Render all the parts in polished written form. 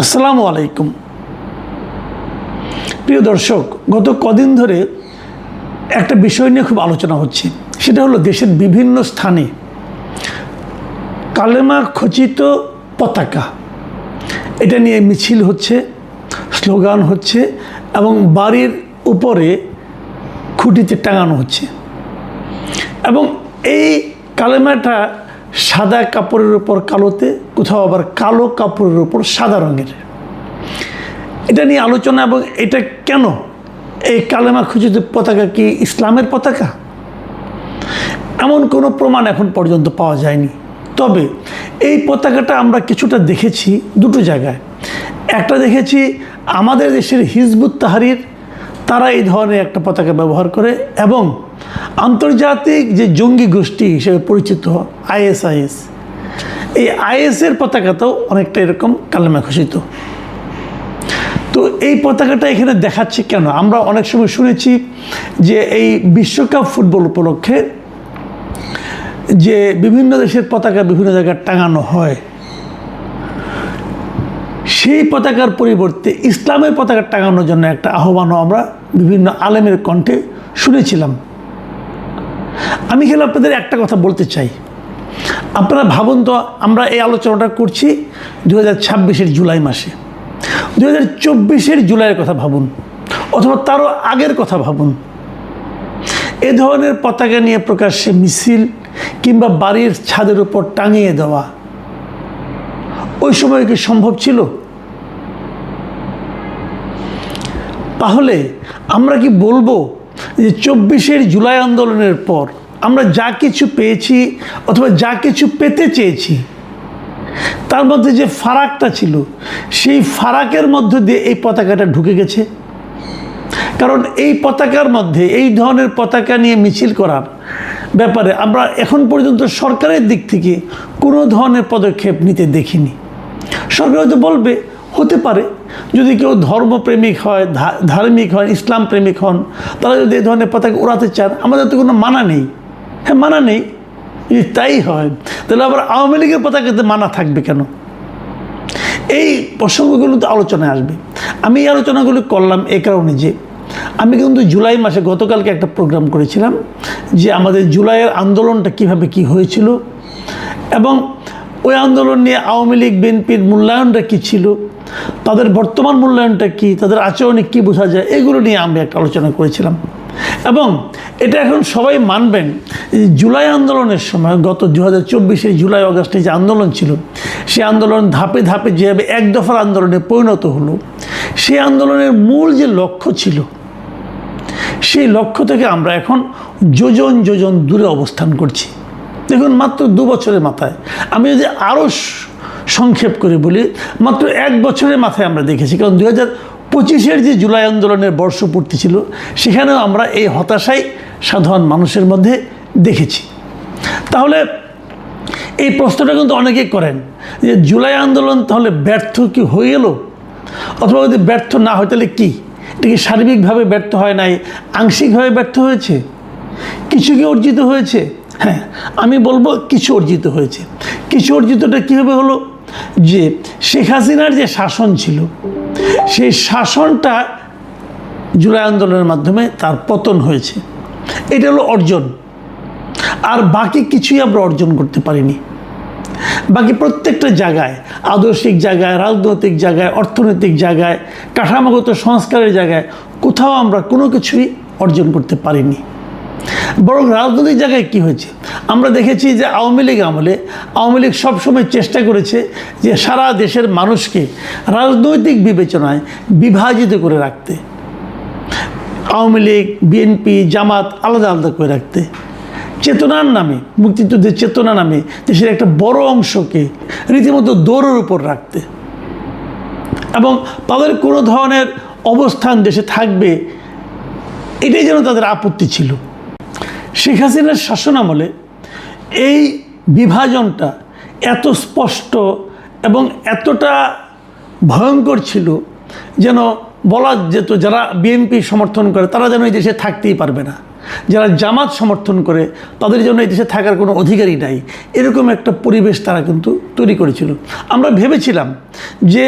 আসসালামু আলাইকুম। প্রিয় দর্শক, গত কদিন ধরে একটা বিষয় নিয়ে খুব আলোচনা হচ্ছে, সেটা হলো দেশের বিভিন্ন স্থানে কালেমা খচিত পতাকা, এটা নিয়ে মিছিল হচ্ছে, স্লোগান হচ্ছে এবং বাড়ির উপরে খুঁটিতে টাঙানো হচ্ছে। এবং এই কালেমাটা সাদা কাপড়ের উপর কালোতে, কোথাও আবার কালো কাপড়ের উপর সাদা রঙের। এটা নিয়ে আলোচনা, এবং এটা কেন, এই কালেমা খচিত পতাকা কি ইসলামের পতাকা? এমন কোনো প্রমাণ এখন পর্যন্ত পাওয়া যায়নি। তবে এই পতাকাটা আমরা কিছুটা দেখেছি দুটো জায়গায়। একটা দেখেছি আমাদের দেশের হিজবুত তাহরির, তারা এই ধরনের একটা পতাকা ব্যবহার করে, এবং আন্তর্জাতিক যে জঙ্গি গোষ্ঠী হিসেবে পরিচিত আইএসআইএস, এই আইএসের পতাকাতেও অনেকটা এরকম কালেমা খচিত। তো এই পতাকাটা এখানে দেখাচ্ছে কেন? আমরা অনেক সময় শুনেছি যে এই বিশ্বকাপ ফুটবল উপলক্ষে যে বিভিন্ন দেশের পতাকা বিভিন্ন জায়গায় টাঙানো হয়, সেই পতাকার পরিবর্তে ইসলামের পতাকা টাঙানোর জন্য একটা আহ্বানও আমরা বিভিন্ন আলেমের কণ্ঠে শুনেছিলাম। আমি খেলে আপনাদের একটা কথা বলতে চাই। আপনারা ভাবুন তো, আমরা এই আলোচনাটা করছি 2026-এর জুলাই মাসে। 2024-এর জুলাইয়ের কথা ভাবুন, অথবা তারও আগের কথা ভাবুন। এ ধরনের পতাকা নিয়ে প্রকাশ্যে মিছিল কিংবা বাড়ির ছাদের উপর টাঙিয়ে দেওয়া ওই সময় কি সম্ভব ছিল? তাহলে আমরা কি বলবো যে 24-এর জুলাই আন্দোলনের পর আমরা যা কিছু পেয়েছি অথবা যা কিছু পেতে চেয়েছি, তার মধ্যে যে ফারাকটা ছিল, সেই ফারাকের মধ্য দিয়ে এই পতাকাটা ঢুকে গেছে? কারণ এই পতাকার মধ্যে, এই ধরনের পতাকা নিয়ে মিছিল করার ব্যাপারে আমরা এখন পর্যন্ত সরকারের দিক থেকে কোনো ধরনের পদক্ষেপ নিতে দেখিনি। সরকার হয়তো বলবে, হতে পারে যদি কেউ ধর্মপ্রেমিক হয়, ধার্মিক হয়, ইসলাম প্রেমিক হন, তারা যদি এই ধরনের পতাকা উড়াতে চান, আমাদের তো কোনো মানা নেই। হ্যাঁ, মানা নেই। যদি তাই হয়, তাহলে আবার আওয়ামী লীগের পতাকাতে মানা থাকবে কেন? এই প্রসঙ্গগুলো তো আলোচনায় আসবে। আমি এই আলোচনাগুলো করলাম এই কারণে যে আমি কিন্তু জুলাই মাসে গতকালকে একটা প্রোগ্রাম করেছিলাম যে আমাদের জুলাইয়ের আন্দোলনটা কিভাবে কি হয়েছিল, এবং ওই আন্দোলন নিয়ে আওয়ামী লীগ বিএনপির মূল্যায়নটা কী ছিল, তাদের বর্তমান মূল্যায়নটা কী, তাদের আচরণে কী বোঝা যায়, এগুলো নিয়ে আমি একটা আলোচনা করেছিলাম। এবং এটা এখন সবাই মানবেন, জুলাই আন্দোলনের সময়, গত 2024-এর জুলাই আগস্টে যে আন্দোলন ছিল, সেই আন্দোলন ধাপে ধাপে যেভাবে এক দফার আন্দোলনে পরিণত হলো, সেই আন্দোলনের মূল যে লক্ষ্য ছিল, সেই লক্ষ্য থেকে আমরা এখন যোজন যোজন দূরে অবস্থান করছি। দেখুন, মাত্র 2 বছরের মাথায়, আমি যদি আরও সংক্ষেপ করে বলি, মাত্র 1 বছরের মাথায় আমরা দেখেছি। কারণ 2025-এর যে জুলাই আন্দোলনের বর্ষপূর্তি ছিল, সেখানেও আমরা এই হতাশাই সাধারণ মানুষের মধ্যে দেখেছি। তাহলে এই প্রশ্নটা কিন্তু অনেকেই করেন যে জুলাই আন্দোলন তাহলে ব্যর্থ কি হয়ে গেল, অথবা যদি ব্যর্থ না হয় তাহলে কী? এটা কি সার্বিকভাবে ব্যর্থ হয় নাই, আংশিকভাবে ব্যর্থ হয়েছে? কিছু কি অর্জিত হয়েছে? হ্যাঁ, আমি বলবো কিছু অর্জিত হয়েছে। কিছু অর্জিতটা কীভাবে হলো? যে শেখ হাসিনার যে শাসন ছিল, সেই শাসনটা জুলাই আন্দোলনের মাধ্যমে তার পতন হয়েছে। এটা হলো অর্জন। আর বাকি কিছুই আমরা অর্জন করতে পারিনি। বাকি প্রত্যেকটা জায়গায়, আদর্শিক জায়গায়, রাজনৈতিক জায়গায়, অর্থনৈতিক জায়গায়, কাঠামোগত সংস্কারের জায়গায় কোথাও আমরা কোনো কিছুই অর্জন করতে পারিনি। বরং রাজনৈতিক জায়গায় কি হয়েছে, আমরা দেখেছি যে আওয়ামী লীগ আমলে আওয়ামী লীগ সবসময় চেষ্টা করেছে যে সারা দেশের মানুষকে রাজনৈতিক বিবেচনায় বিভাজিত করে রাখতে, আওয়ামী লীগ, বিএনপি, জামাত আলাদা আলাদা করে রাখতে, চেতনার নামে, মুক্তিযুদ্ধের চেতনা নামে দেশের একটা বড় অংশকে রীতিমতো দৌড়ের উপর রাখতে, এবং তাদের কোনো ধরনের অবস্থান দেশে থাকবে, এটাই যেন তাদের আপত্তি ছিল। শেখ হাসিনার শাসনামলে এই বিভাজনটা এত স্পষ্ট এবং এতটা ভয়ঙ্কর ছিল যেন বলা যেত যারা বিএনপি সমর্থন করে তারা যেন এই দেশে থাকতেই পারবে না, যারা জামাত সমর্থন করে তাদের জন্য এই দেশে থাকার কোনো অধিকারই নাই, এরকম একটা পরিবেশ তারা কিন্তু তৈরি করেছিল। আমরা ভেবেছিলাম যে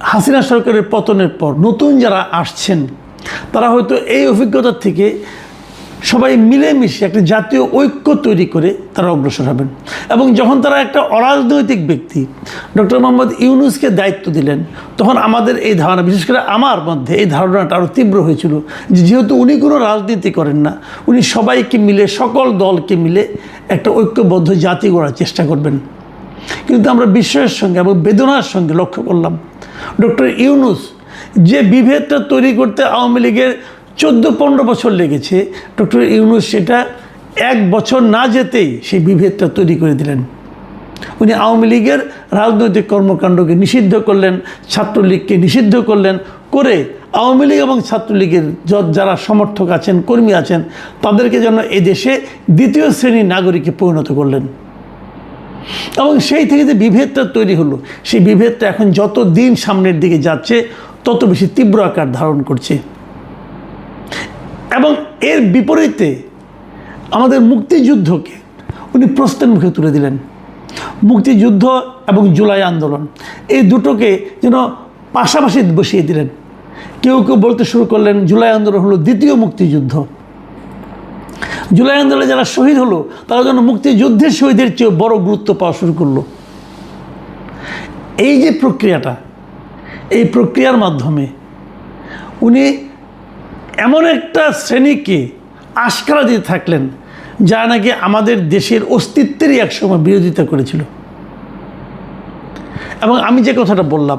হাসিনা সরকারের পতনের পর নতুন যারা আসছেন তারা হয়তো এই অভিজ্ঞতার থেকে সবাই মিলেমিশে একটা জাতীয় ঐক্য তৈরি করে তারা অগ্রসর হবেন। এবং যখন তারা একটা অরাজনৈতিক ব্যক্তি ডক্টর মোহাম্মদ ইউনূসকে দায়িত্ব দিলেন, তখন আমাদের এই ধারণা, বিশেষ করে আমার মধ্যে এই ধারণাটা আরও তীব্র হয়েছিল যে যেহেতু উনি কোনো রাজনীতি করেন না, উনি সবাইকে মিলে, সকল দলকে মিলে একটা ঐক্যবদ্ধ জাতি গড়ার চেষ্টা করবেন। কিন্তু আমরা বিস্ময়ের সঙ্গে এবং বেদনার সঙ্গে লক্ষ্য করলাম ডক্টর ইউনূস যে বিভেদটা তৈরি করতে আওয়ামী লীগের 14-15 বছর লেগেছে, ডক্টর ইউনূস সেটা 1 বছর না যেতেই সেই বিভেদটা তৈরি করে দিলেন। উনি আওয়ামী লীগের রাজনৈতিক কর্মকাণ্ডকে নিষিদ্ধ করলেন, ছাত্রলীগকে নিষিদ্ধ করলেন, করে আওয়ামী লীগ এবং ছাত্রলীগের যারা সমর্থক আছেন, কর্মী আছেন, তাদেরকে যেন এদেশে দ্বিতীয় শ্রেণীর নাগরিকে পরিণত করলেন। এবং সেই থেকে যে বিভেদটা তৈরি হলো, সেই বিভেদটা এখন যত দিন সামনের দিকে যাচ্ছে তত বেশি তীব্র আকার ধারণ করছে। এবং এর বিপরীতে আমাদের মুক্তিযুদ্ধকে উনি প্রশ্নের মুখে তুলে দিলেন। মুক্তিযুদ্ধ এবং জুলাই আন্দোলন এই দুটোকে যেন পাশাপাশি বসিয়ে দিলেন। কেউ কেউ বলতে শুরু করলেন জুলাই আন্দোলন হলো দ্বিতীয় মুক্তিযুদ্ধ। জুলাই আন্দোলনে যারা শহীদ হলো তারা যেন মুক্তিযুদ্ধের শহীদের চেয়ে বড় গুরুত্ব পাওয়া শুরু করলো। এই যে প্রক্রিয়াটা, এই প্রক্রিয়ার মাধ্যমে উনি এমন একটা শ্রেণীকে আশকারা দিতে থাকলেন যারা নাকি আমাদের দেশের অস্তিত্বেরই একসময় বিরোধিতা করেছিল। এবং আমি যে কথাটা বললাম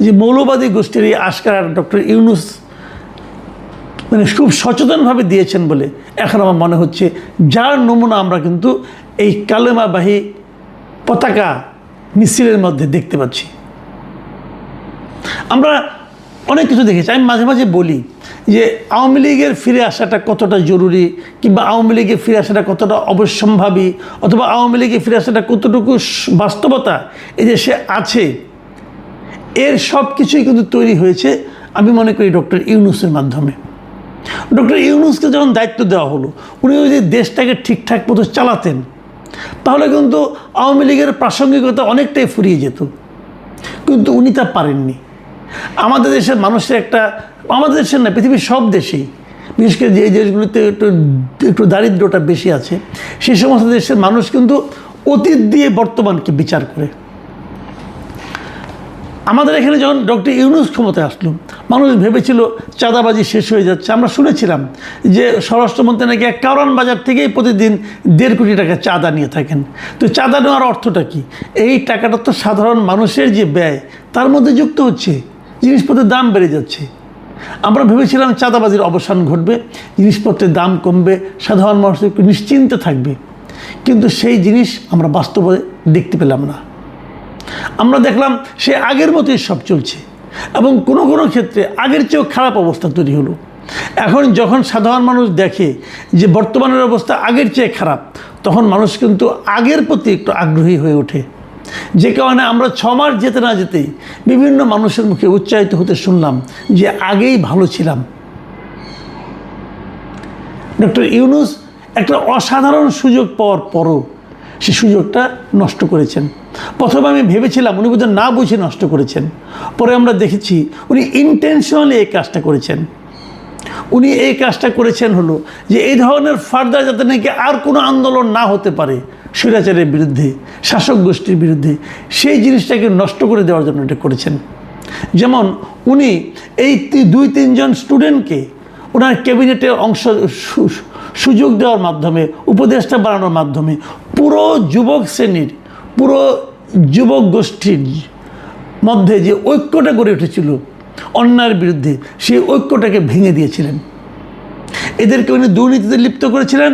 যে মৌলবাদী গোষ্ঠীর এই আশকারা ডক্টর ইউনূস মানে খুব সচেতনভাবে দিয়েছেন বলে এখন আমার মনে হচ্ছে, যার নমুনা আমরা কিন্তু এই কালেমাবাহী পতাকা মিছিলের মধ্যে দেখতে পাচ্ছি। আমরা অনেক কিছু দেখেছি। আমি মাঝে মাঝে বলি যে আওয়ামী লীগের ফিরে আসাটা কতটা জরুরি, কিংবা আওয়ামী লীগের ফিরে আসাটা কতটা অবশ্যম্ভাবী, অথবা আওয়ামী লীগের ফিরে আসাটা কতটুকু বাস্তবতা এই দেশে আছে, এর সব কিছুই কিন্তু তৈরি হয়েছে আমি মনে করি ডক্টর ইউনূসের মাধ্যমে। ডক্টর ইউনূসকে যখন দায়িত্ব দেওয়া হলো, উনি যদি দেশটাকে ঠিকঠাক মতো চালাতেন তাহলে কিন্তু আওয়ামী লীগের প্রাসঙ্গিকতা অনেকটাই ফুরিয়ে যেত, কিন্তু উনি তা পারেননি। আমাদের দেশের মানুষের একটা, আমাদের দেশের না, পৃথিবীর সব দেশেই, বিশেষ করে যে দেশগুলিতে একটু দারিদ্র্যটা বেশি আছে, সেই সমস্ত দেশের মানুষ কিন্তু অতীত দিয়ে বর্তমানকে বিচার করে। আমাদের এখানে যখন ডক্টর ইউনূস ক্ষমতায় আসলো, মানুষ ভেবেছিল চাঁদাবাজি শেষ হয়ে যাচ্ছে। আমরা শুনেছিলাম যে স্বরাষ্ট্রমন্ত্রী নাকি এক কারওয়ান বাজার থেকেই প্রতিদিন 1.5 কোটি টাকা চাঁদা নিয়ে থাকেন। তো চাঁদা নেওয়ার অর্থটা কি? এই টাকাটা তো সাধারণ মানুষের যে ব্যয় তার মধ্যে যুক্ত হচ্ছে, জিনিসপত্রের দাম বেড়ে যাচ্ছে। আমরা ভেবেছিলাম চাঁদাবাজির অবসান ঘটবে, জিনিসপত্রের দাম কমবে, সাধারণ মানুষ একটু নিশ্চিন্তে থাকবে, কিন্তু সেই জিনিস আমরা বাস্তবে দেখতে পেলাম না। আমরা দেখলাম সে আগের মতোই সব চলছে, এবং কোনো কোনো ক্ষেত্রে আগের চেয়েও খারাপ অবস্থা তৈরি হলো। এখন যখন সাধারণ মানুষ দেখে যে বর্তমানের অবস্থা আগের চেয়ে খারাপ, তখন মানুষ কিন্তু আগের প্রতি একটু আগ্রহী হয়ে ওঠে। যে কারণে আমরা 6 মাস যেতে না যেতেই বিভিন্ন মানুষের মুখে উচ্চারিত হতে শুনলাম যে আগেই ভালো ছিলাম। ডক্টর ইউনূস একটা অসাধারণ সুযোগ পাওয়ার পরও সে সুযোগটা নষ্ট করেছেন। প্রথমে আমি ভেবেছিলাম উনি বোধহয় না বুঝে নষ্ট করেছেন, পরে আমরা দেখেছি উনি ইন্টেনশনালি এই কাজটা করেছেন। উনি এই কাজটা করেছেন হলো যে এই ধরনের ফার্দার যাতে নাকি আর কোনো আন্দোলন না হতে পারে স্বৈরাচারের বিরুদ্ধে, শাসক গোষ্ঠীর বিরুদ্ধে, সেই জিনিসটাকে নষ্ট করে দেওয়ার জন্য এটা করেছেন। যেমন উনি এই 2-3 জন স্টুডেন্টকে ওনার ক্যাবিনেটে সুযোগ দেওয়ার মাধ্যমে, উপদেষ্টা বানানোর মাধ্যমে পুরো যুবক শ্রেণীর, পুরো যুবক গোষ্ঠীর মধ্যে যে ঐক্যটা গড়ে উঠেছিল অন্যায়ের বিরুদ্ধে, সেই ঐক্যটাকে ভেঙে দিয়েছিলেন। এদেরকে উনি দুর্নীতিতে লিপ্ত করেছিলেন।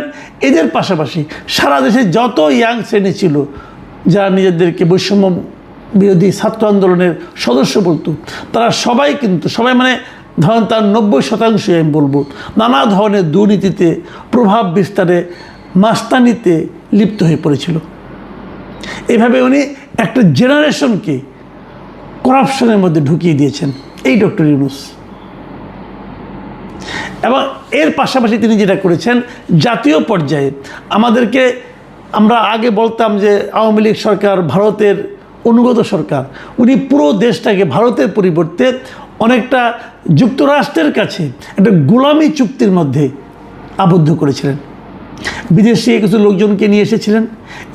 এদের পাশাপাশি সারা দেশে যত ইয়াং শ্রেণী ছিল যারা নিজেদেরকে বৈষম্য বিরোধী ছাত্র আন্দোলনের সদস্য বলতো, তারা সবাই কিন্তু, সবাই মানে ধরেন তার 90% আমি বলবো, নানা ধরনের দুর্নীতিতে, প্রভাব বিস্তারে, মাস্তানিতে লিপ্ত হয়ে পড়েছিল। এভাবে উনি একটা জেনারেশনকে করাপশনের মধ্যে ঢুকিয়ে দিয়েছেন এই ডক্টর ইউনূস। এবং এর পাশাপাশি তিনি যেটা করেছেন, জাতীয় পর্যায়ে আমাদেরকে, আমরা আগে বলতাম যে আওয়ামী লীগ সরকার ভারতের অনুগত সরকার, উনি পুরো দেশটাকে ভারতের পরিবর্তে অনেকটা যুক্তরাষ্ট্রের কাছে একটা গোলামি চুক্তির মধ্যে আবদ্ধ করেছিলেন। বিদেশি কিছু লোকজনকে নিয়ে এসেছিলেন,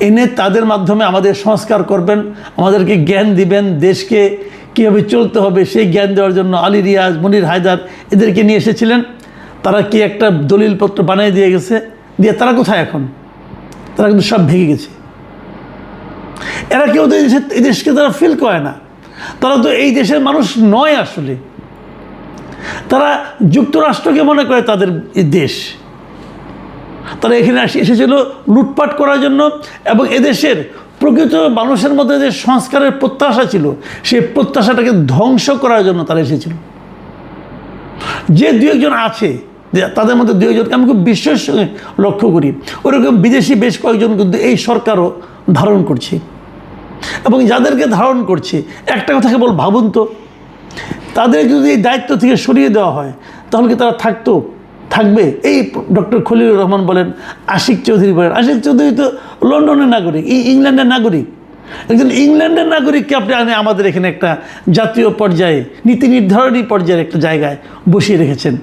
এনে তাদের মাধ্যমে আমাদের সংস্কার করবেন, আমাদেরকে জ্ঞান দিবেন, দেশকে কীভাবে চলতে হবে সেই জ্ঞান দেওয়ার জন্য আলী রিয়াজ, মনির হায়দার এদেরকে নিয়ে এসেছিলেন। তারা কি একটা দলিলপত্র বানিয়ে দিয়ে গেছে, দিয়ে তারা কোথায় এখন? তারা কিন্তু সব ভেঙে গেছে। এরা কেউ তো এই দেশকে তারা ফিল করে না, তারা তো এই দেশের মানুষ নয়। আসলে তারা যুক্তরাষ্ট্রকে মনে করে তাদের দেশ। তারা এখানে এসেছিল লুটপাট করার জন্য, এবং এদেশের প্রকৃত মানুষের মধ্যে যে সংস্কারের প্রত্যাশা ছিল সেই প্রত্যাশাটাকে ধ্বংস করার জন্য তারা এসেছিল। যে দু একজন আছে, তাদের মধ্যে দু একজনকে আমি খুব বিশ্বাসের সঙ্গে লক্ষ্য করি, ওরকম বিদেশি বেশ কয়েকজন কিন্তু এই সরকারও ধারণ করছে। এবং যাদেরকে ধারণ করছে, একটা কথা কেবল ভাবুন তো, তাদের যদি এই দায়িত্ব থেকে সরিয়ে দেওয়া হয় তাহলে কি তারা থাকবে? এই ডক্টর খলিলুর রহমান বলেন, আশিক চৌধুরী বলেন, আশিক চৌধুরী তো লন্ডনের নাগরিক, ইংল্যান্ডের নাগরিক। একজন ইংল্যান্ডের নাগরিককে আপনি আমাদের এখানে একটা জাতীয় পর্যায়ে নীতি নির্ধারণী পর্যায়ের একটা জায়গায় বসিয়ে রেখেছেন।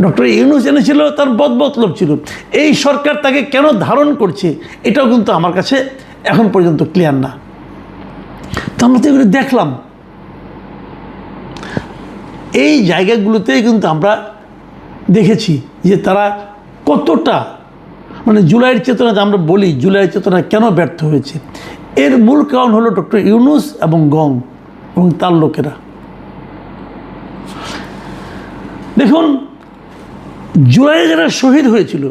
ডক্টর ইউনূস এনেছিল, তার বদমতলব ছিল। এই সরকার তাকে কেন ধারণ করছে এটাও কিন্তু আমার কাছে এখন পর্যন্ত ক্লিয়ার না। তো আমরা তো এগুলো দেখলাম, এই জায়গাগুলোতেই কিন্তু আমরা দেখেছি যে তারা কতটা, মানে জুলাইয়ের চেতনা, আমরা বলি জুলাইয়ের চেতনা কেন ব্যর্থ হয়েছে, এর মূল কারণ হলো ডক্টর ইউনূস এবং গং এবং তার লোকেরা। দেখুন, জুলাইয়ে যারা শহীদ হয়েছিল,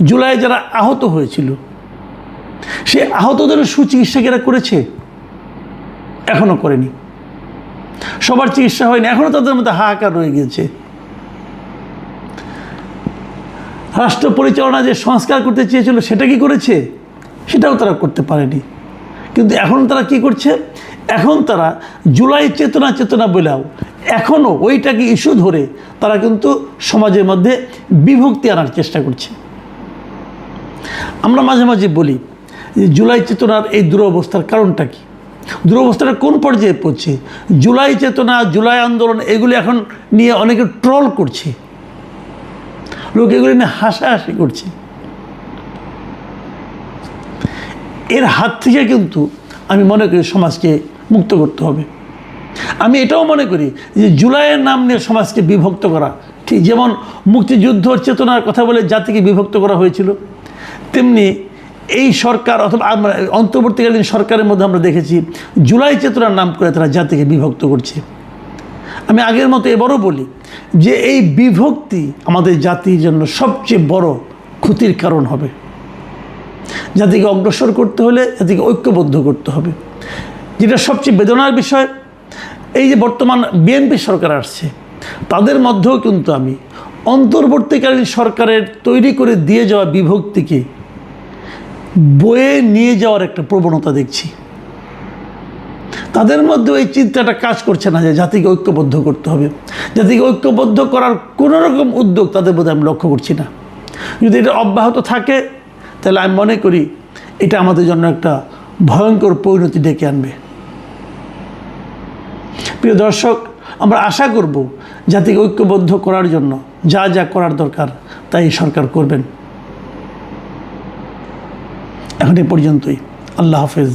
জুলাইয়ে যারা আহত হয়েছিল, সে আহতদের সুচিকিৎসা করেছে? এখনও করেনি। সবার চিকিৎসা হয়নি, এখনও তাদের মধ্যে হাহাকার রয়ে গিয়েছে। রাষ্ট্র পরিচালনা যে সংস্কার করতে চেয়েছিল সেটা কি করেছে? সেটাও তারা করতে পারেনি। কিন্তু এখন তারা কি করছে? এখন তারা জুলাই চেতনা বলেও এখনও ওইটাকে ইস্যু ধরে তারা কিন্তু সমাজের মধ্যে বিভক্তি আনার চেষ্টা করছে। আমরা মাঝে মাঝে বলি যে জুলাই চেতনার এই দুরবস্থার কারণটা কি, দুরবস্থাটা কোন পর্যায়ে পড়ছে? জুলাই চেতনা, জুলাই আন্দোলন এগুলি এখন নিয়ে অনেকে ট্রল করছে, লোক এগুলি নিয়ে হাসাহাসি করছে। এর হাত থেকে কিন্তু আমি মনে করি সমাজকে মুক্ত করতে হবে। আমি এটাও মনে করি যে জুলাইয়ের নাম নিয়ে সমাজকে বিভক্ত করা ঠিক যেমন মুক্তিযুদ্ধর চেতনার কথা বলে জাতিকে বিভক্ত করা হয়েছিল, তেমনি এই সরকার অথবা অন্তর্বর্তীকালীন সরকারের মধ্যে আমরা দেখেছি জুলাই চেতনার নাম করে তারা জাতিকে বিভক্ত করছে। আমি আগের মতো এবারও বলি যে এই বিভক্তি আমাদের জাতির জন্য সবচেয়ে বড় ক্ষতির কারণ হবে। জাতিকে অগ্রসর করতে হলে জাতিকে ঐক্যবদ্ধ করতে হবে। যেটা সবচেয়ে বেদনার বিষয়, এই যে বর্তমান বিএনপি সরকার আসছে, তাদের মধ্যেও কিন্তু আমি অন্তর্বর্তীকালীন সরকারের তৈরি করে দিয়ে যাওয়া বিভক্তিকে বয়ে নিয়ে যাওয়ার একটা প্রবণতা দেখছি। তাদের মধ্যে এই চিন্তাটা কাজ করছে না যে জাতিকে ঐক্যবদ্ধ করতে হবে। জাতিকে ঐক্যবদ্ধ করার কোনো রকম উদ্যোগ তাদের মধ্যে আমি লক্ষ্য করছি না। যদি এটা অব্যাহত থাকে তাহলে আমি মনে করি এটা আমাদের জন্য একটা ভয়ঙ্কর পরিণতি ডেকে আনবে। প্রিয় দর্শক, আমরা আশা করব জাতিকে ঐক্যবদ্ধ করার জন্য যা যা করার দরকার তাই সরকার করবেন। এখন এ পর্যন্তই। আল্লাহ হাফেজ।